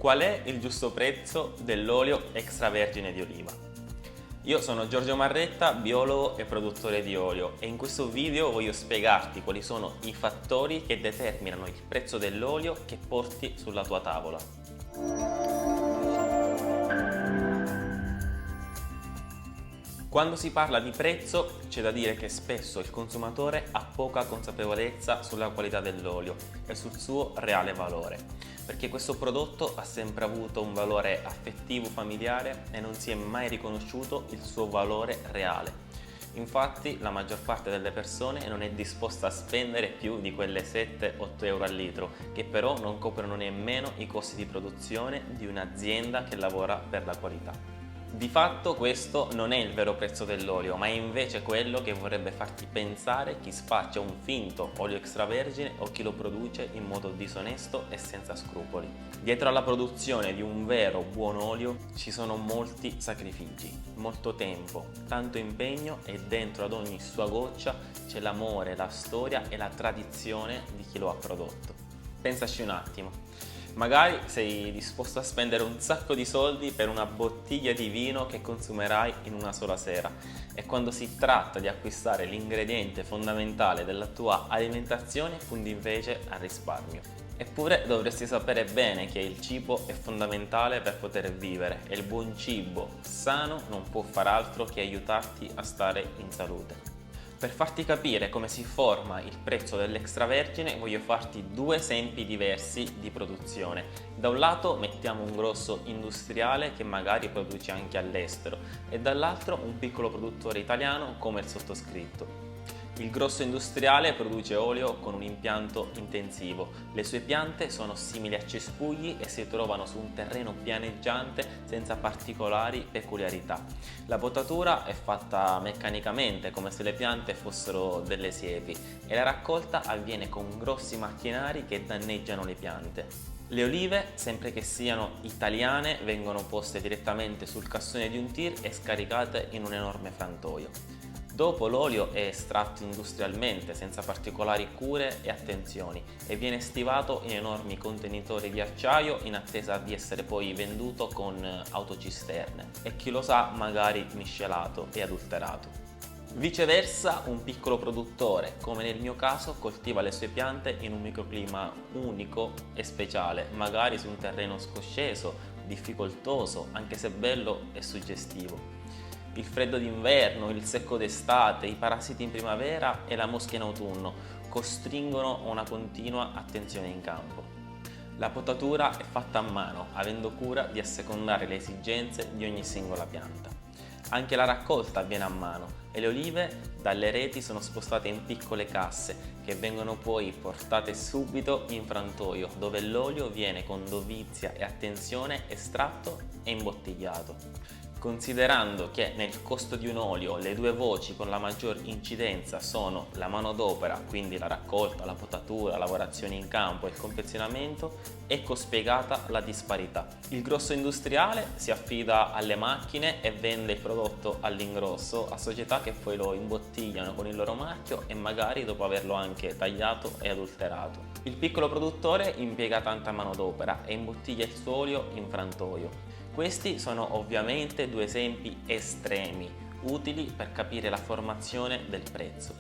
Qual è il giusto prezzo dell'olio extravergine di oliva? Io sono Giorgio Marretta, biologo e produttore di olio, e in questo video voglio spiegarti quali sono i fattori che determinano il prezzo dell'olio che porti sulla tua tavola. Quando si parla di prezzo c'è da dire che spesso il consumatore ha poca consapevolezza sulla qualità dell'olio e sul suo reale valore, perché questo prodotto ha sempre avuto un valore affettivo familiare e non si è mai riconosciuto il suo valore reale. Infatti la maggior parte delle persone non è disposta a spendere più di quelle 7-8 euro al litro, che però non coprono nemmeno i costi di produzione di un'azienda che lavora per la qualità. Di fatto questo non è il vero prezzo dell'olio, ma è invece quello che vorrebbe farti pensare chi spaccia un finto olio extravergine o chi lo produce in modo disonesto e senza scrupoli. Dietro alla produzione di un vero buon olio ci sono molti sacrifici, molto tempo, tanto impegno, e dentro ad ogni sua goccia c'è l'amore, la storia e la tradizione di chi lo ha prodotto. Pensaci un attimo. Magari sei disposto a spendere un sacco di soldi per una bottiglia di vino che consumerai in una sola sera, e quando si tratta di acquistare l'ingrediente fondamentale della tua alimentazione punti invece al risparmio. Eppure dovresti sapere bene che il cibo è fondamentale per poter vivere, e il buon cibo sano non può far altro che aiutarti a stare in salute. Per farti capire come si forma il prezzo dell'extravergine voglio farti due esempi diversi di produzione. Da un lato mettiamo un grosso industriale che magari produce anche all'estero, e dall'altro un piccolo produttore italiano come il sottoscritto. Il grosso industriale produce olio con un impianto intensivo. Le sue piante sono simili a cespugli e si trovano su un terreno pianeggiante senza particolari peculiarità. La potatura è fatta meccanicamente, come se le piante fossero delle siepi, e la raccolta avviene con grossi macchinari che danneggiano le piante. Le olive, sempre che siano italiane, vengono poste direttamente sul cassone di un tir e scaricate in un enorme frantoio. Dopo l'olio è estratto industrialmente senza particolari cure e attenzioni e viene stivato in enormi contenitori di acciaio in attesa di essere poi venduto con autocisterne, e chi lo sa magari miscelato e adulterato. Viceversa, un piccolo produttore, come nel mio caso, coltiva le sue piante in un microclima unico e speciale, magari su un terreno scosceso, difficoltoso, anche se bello e suggestivo. Il freddo d'inverno, il secco d'estate, i parassiti in primavera e la mosca in autunno costringono a una continua attenzione in campo. La potatura è fatta a mano, avendo cura di assecondare le esigenze di ogni singola pianta. Anche la raccolta avviene a mano, e le olive dalle reti sono spostate in piccole casse che vengono poi portate subito in frantoio, dove l'olio viene con dovizia e attenzione estratto e imbottigliato. Considerando che nel costo di un olio le due voci con la maggior incidenza sono la manodopera, quindi la raccolta, la potatura, la lavorazione in campo e il confezionamento, ecco spiegata la disparità. Il grosso industriale si affida alle macchine e vende il prodotto all'ingrosso a società che poi lo imbottigliano con il loro marchio e magari dopo averlo anche tagliato e adulterato. Il piccolo produttore impiega tanta manodopera e imbottiglia il suo olio in frantoio. Questi sono ovviamente due esempi estremi, utili per capire la formazione del prezzo.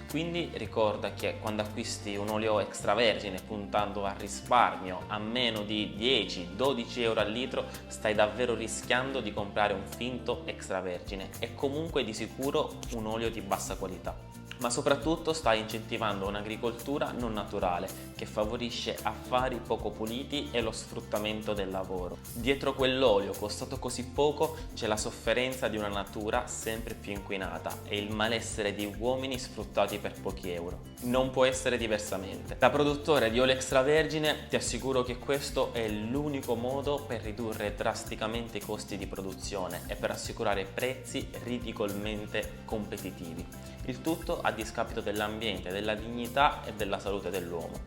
Quindi ricorda che quando acquisti un olio extravergine puntando al risparmio a meno di 10-12 euro al litro, stai davvero rischiando di comprare un finto extravergine e comunque di sicuro un olio di bassa qualità. Ma soprattutto stai incentivando un'agricoltura non naturale che favorisce affari poco puliti e lo sfruttamento del lavoro. Dietro quell'olio costato così poco c'è la sofferenza di una natura sempre più inquinata e il malessere di uomini sfruttati per pochi euro. Non può essere diversamente. Da produttore di olio extravergine ti assicuro che questo è l'unico modo per ridurre drasticamente i costi di produzione e per assicurare prezzi ridicolmente competitivi. Il tutto a discapito dell'ambiente, della dignità e della salute dell'uomo.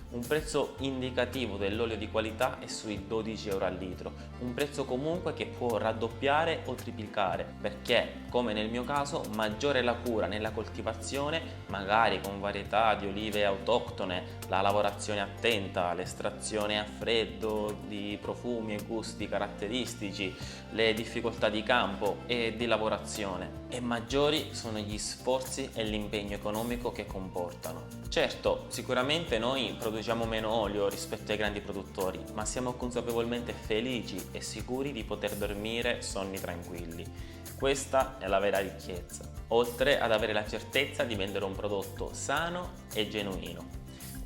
Un prezzo indicativo dell'olio di qualità è sui 12 euro al litro, un prezzo comunque che può raddoppiare o triplicare, perché, come nel mio caso, maggiore è la cura nella coltivazione, magari con varietà di olive autoctone, la lavorazione attenta, l'estrazione a freddo di profumi e gusti caratteristici, le difficoltà di campo e di lavorazione, e maggiori sono gli sforzi e l'impegno economico che comportano. Certo, sicuramente noi produciamo meno olio rispetto ai grandi produttori, ma siamo consapevolmente felici e sicuri di poter dormire sonni tranquilli. Questa è la vera ricchezza, oltre ad avere la certezza di vendere un prodotto sano e genuino.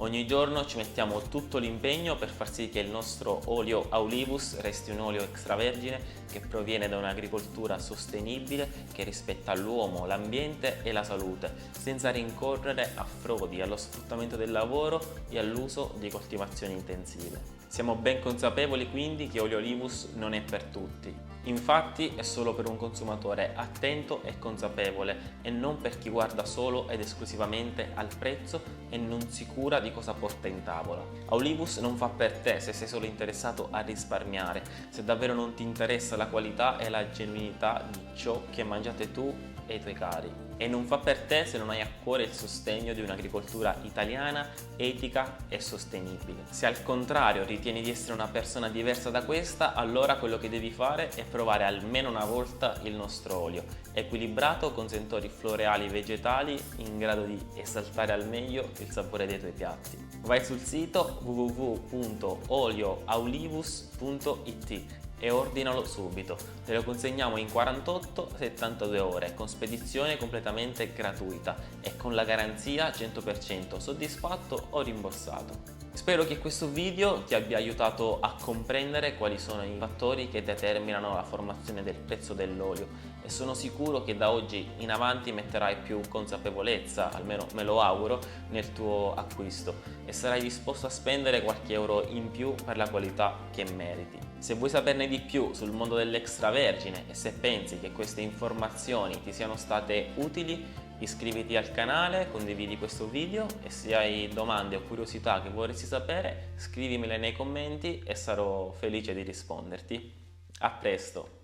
Ogni giorno ci mettiamo tutto l'impegno per far sì che il nostro olio Aulivus resti un olio extravergine che proviene da un'agricoltura sostenibile che rispetta l'uomo, l'ambiente e la salute, senza rincorrere a frodi, allo sfruttamento del lavoro e all'uso di coltivazioni intensive. Siamo ben consapevoli quindi che olio Olivus non è per tutti. Infatti è solo per un consumatore attento e consapevole e non per chi guarda solo ed esclusivamente al prezzo e non si cura di cosa porta in tavola. Aulivus non fa per te se sei solo interessato a risparmiare, se davvero non ti interessa la qualità e la genuinità di ciò che mangiate tu e i tuoi cari. E non fa per te se non hai a cuore il sostegno di un'agricoltura italiana, etica e sostenibile. Se al contrario ritieni di essere una persona diversa da questa, allora quello che devi fare è provare almeno una volta il nostro olio, equilibrato con sentori floreali vegetali in grado di esaltare al meglio il sapore dei tuoi piatti. Vai sul sito www.olioaulivus.it e ordinalo subito. Te lo consegniamo in 48-72 ore con spedizione completamente gratuita e con la garanzia 100% soddisfatto o rimborsato. Spero che questo video ti abbia aiutato a comprendere quali sono i fattori che determinano la formazione del prezzo dell'olio e sono sicuro che da oggi in avanti metterai più consapevolezza, almeno me lo auguro, nel tuo acquisto e sarai disposto a spendere qualche euro in più per la qualità che meriti. Se vuoi saperne di più sul mondo dell'extravergine e se pensi che queste informazioni ti siano state utili, iscriviti al canale, condividi questo video e se hai domande o curiosità che vorresti sapere, scrivimele nei commenti e sarò felice di risponderti. A presto!